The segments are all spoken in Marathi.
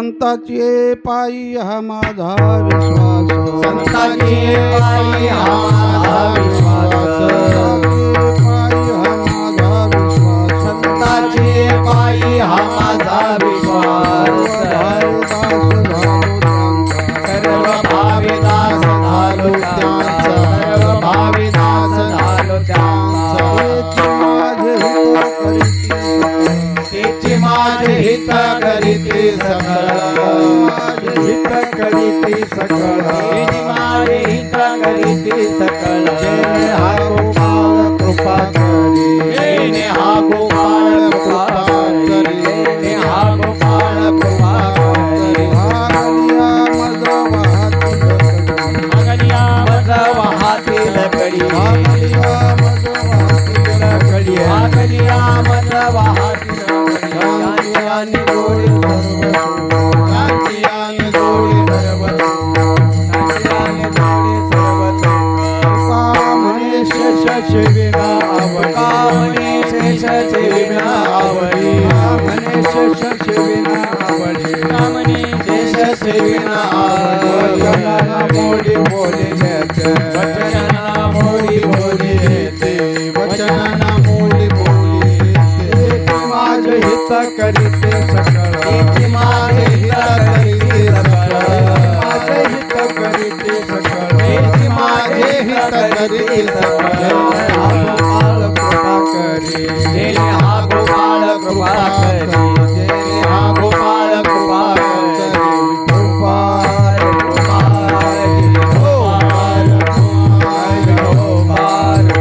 संताची पायी हा माझा विश्वास, संताची पायी हा माझा विश्वास, संताची पायी हा माझा विश्वास, सर्व भावी दास झालो त्यांचा, सर्व भावी दास झालो त्यांचा, तेची माझे हित करीती सकळ, हित करीती सकळ, तेची माझे हित करीती सकळ, जेणे हा गोपाळ कृपा करी, जेणे हा गोपाळ कृपा करी, जेणे हा गोपाळ कृपा करी, भागलिया मज वाहतील कडी, भागलिया मज वाहतील कडी, भागलिया मज वाहतील कडी, शांती गोडी सर्व शांती आणि गोडी सर्व सुख, शांती आणि गोडी सर्व सुख, का म्हणे शेष सेविना आवडी, का म्हणे शेष सेविना आवडी, म्हणे शेष सेविना आवडी, का म्हणे शेष सेविना आवडी, वचनाला मोडी बोली येते, वचनाला मोडी बोली येते, वचनाला मोडी बोली येते, माझे हित करीते सकळ, तेची माझे हित करीते सकळ, माझे हित करीते सकळ, तेची माझे हित करीते सकळ, गोपाळ कृपा करी, जेणे हा गोपाळ कृपा करी, जेणे हा गोपाळ कृपा करी, गोपाळ गोपाळ गोपाळ गोपाळ गोपाळ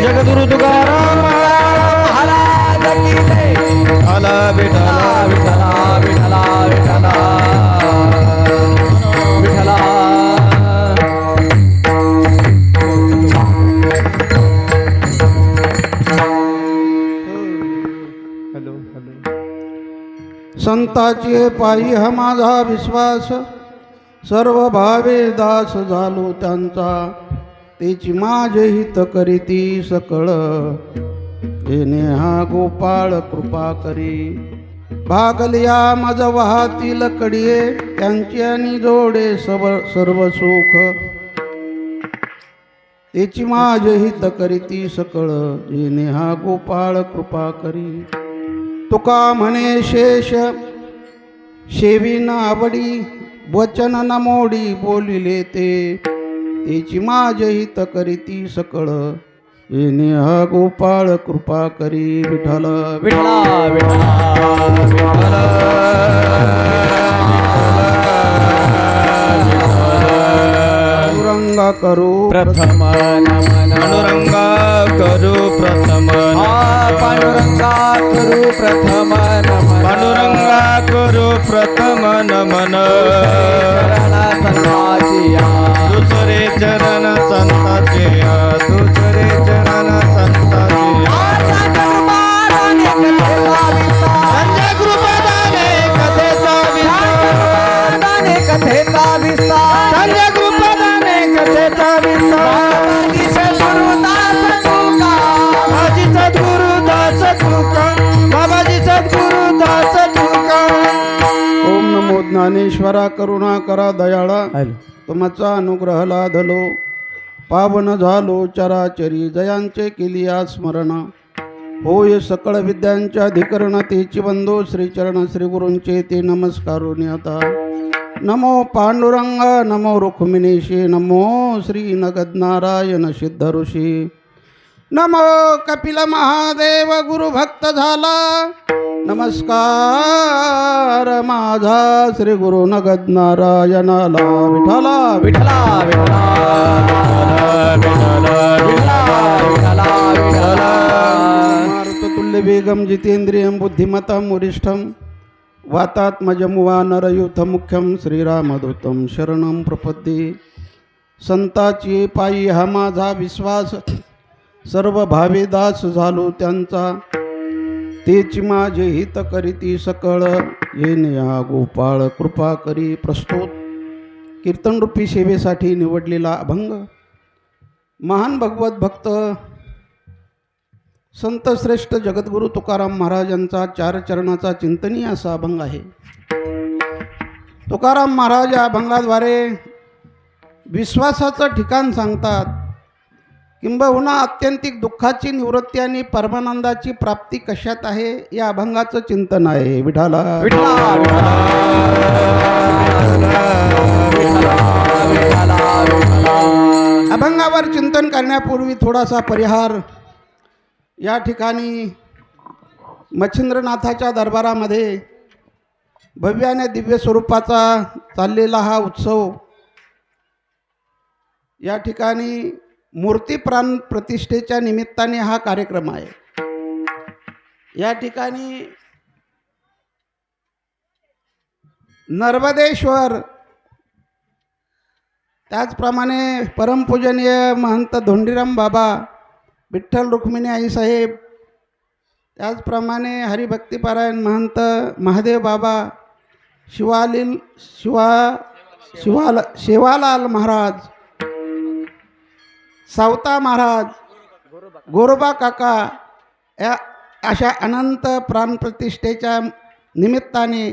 जगद्गुरु तुकाराम महाराज की जय. विठ्ठला विठ्ठला विठ्ठला विठ्ठला विठ्ठला संताची पायी हा माझा विश्वास, सर्व भावे दास झालो त्यांचा, तेची माझे हित करीती सकळ, येणे हा गोपाळ कृपा करी. भागलिया मज वाहतील कडिये, त्यांची आणि जोडे सर्व सुख, तेची माझे हित करीती सकळ, येणे हा गोपाळ कृपा करी. तुका म्हणे शेष शेविना आवडी, वचन न मोडी बोलिले ते, तेची माझे हित करीती सकळ, येणे हा गोपाळ कृपा करी. विठ्ठल विठ्ठला विठ्ठला विठ्ठला रंग पांडुरंगा करू प्रथम नमन पांडुरंगा करू प्रथम पांडुरंगा करू प्रथम नमन पांडुरंगा करू प्रथम नमन दुसरे चरण संताचे दुसरे चरण संताचे संजय कृपादाने कथेचा विस्तार संजय कृपादाने कथेचा विस्तार बाबाजी सद्गुरुदास तुका बाबाजी सद्गुरुदास तुका. ओम नमो ज्ञानेश्वरा करुणा करा दयाळा तुमचा अनुग्रह लाधलो पावन झालो चराचरी जयांचे केलिया स्मरण होय सकळ विद्यांच्या अधिकरण तेची बंधो श्रीचरण श्री गुरूंचे ते नमस्कारून आता नमो पांडुरंग नमो रुक्मिणीशी नमो श्री नगदनारायण सिद्ध ऋषी नमो कपिल महादेव गुरु भक्त झाला नमस्कार माझा श्री गुरु नगदनारायणाला विठला विठला विठला मारुततुल्य वेगम जितेंद्रियं बुद्धिमतां वरिष्ठं वातात्मजमुवा नरयूथ मुख्यं श्रीरामदूतं शरणं प्रपद्ये संताची पायी हा माझा विश्वास सर्व भावे दास झालो त्यांचा तेची माझे हित करीती सकळ येणे हा गोपाळ कृपा करी. प्रस्तुत कीर्तनरूपी सेवेसाठी निवडलेला अभंग महान भगवत भक्त संत श्रेष्ठ जगद्गुरु तुकाराम महाराजांचा चार चरणाचा चिंतनीय असा अभंग आहे. तुकाराम महाराज या अभंगाद्वारे विश्वासाचं ठिकाण सांगतात किंबहुना आत्यंतिक दुःखाची निवृत्ती आणि परमानंदाची प्राप्ती कशात आहे या अभंगाचं चिंतन आहे. विठाला अभंगावर चिंतन करण्यापूर्वी थोडासा परिहार. या ठिकाणी मच्छिंद्रनाथाच्या दरबारामध्ये भव्य आणि दिव्य स्वरूपाचा चाललेला हा उत्सव या ठिकाणी मूर्ती प्राण प्रतिष्ठेच्या निमित्ताने हा कार्यक्रम आहे. या ठिकाणी नर्मदेश्वर त्याचप्रमाणे परमपूजनीय महंत धोंडीराम बाबा विठ्ठल रुक्मिणी आई साहेब त्याचप्रमाणे हरिभक्तीपारायण महंत महादेव बाबा शिवालाल महाराज सावता महाराज गोरोबा काका या अशा अनंत प्राणप्रतिष्ठेच्या निमित्ताने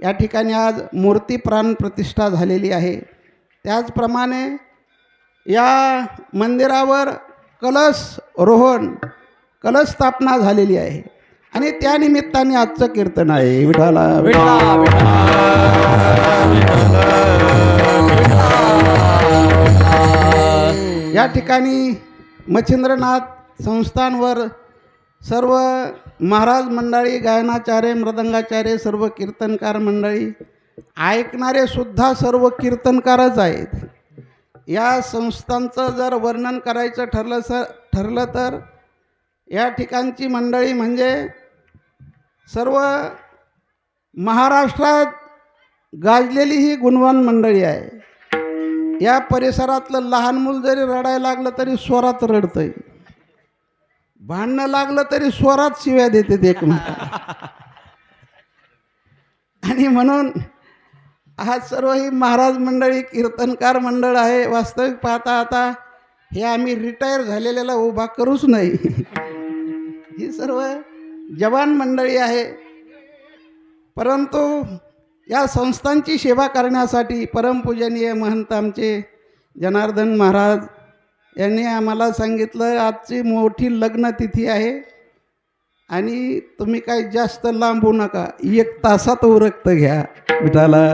या ठिकाणी आज मूर्ती प्राणप्रतिष्ठा झालेली आहे. त्याचप्रमाणे या मंदिरावर कलश रोहण कलश स्थापना झालेली आहे आणि त्या निमित्ताने आजचं कीर्तन आहे. विठाला या ठिकाणी मच्छिंद्रनाथ संस्थानवर सर्व महाराज मंडळी गायनाचार्य मृदंगाचार्य सर्व कीर्तनकार मंडळी ऐकणारे सुद्धा सर्व कीर्तनकारच आहेत. या संस्थांचं जर वर्णन करायचं ठरलं तर या ठिकाणची मंडळी म्हणजे सर्व महाराष्ट्रात गाजलेली ही गुणवान मंडळी आहे. या परिसरातलं लहान मूल जरी रडायला लागलं तरी स्वरात रडतंय, भांडणं लागलं तरी स्वरात शिव्या देते एकमेकांना. आणि म्हणून आज सर्व ही महाराज मंडळी कीर्तनकार मंडळ आहे. वास्तविक पाहता आता हे आम्ही रिटायर झालेल्याला उभा करूच नाही. ही सर्व जवान मंडळी आहे. परंतु या संस्थांची सेवा करण्यासाठी परमपूजनीय महंत आमचे जनार्दन महाराज यांनी आम्हाला सांगितलं आजची मोठी लग्नतिथी आहे आणि तुम्ही काही जास्त लांबू नका, 1 तासात उरकत घ्या. विठाला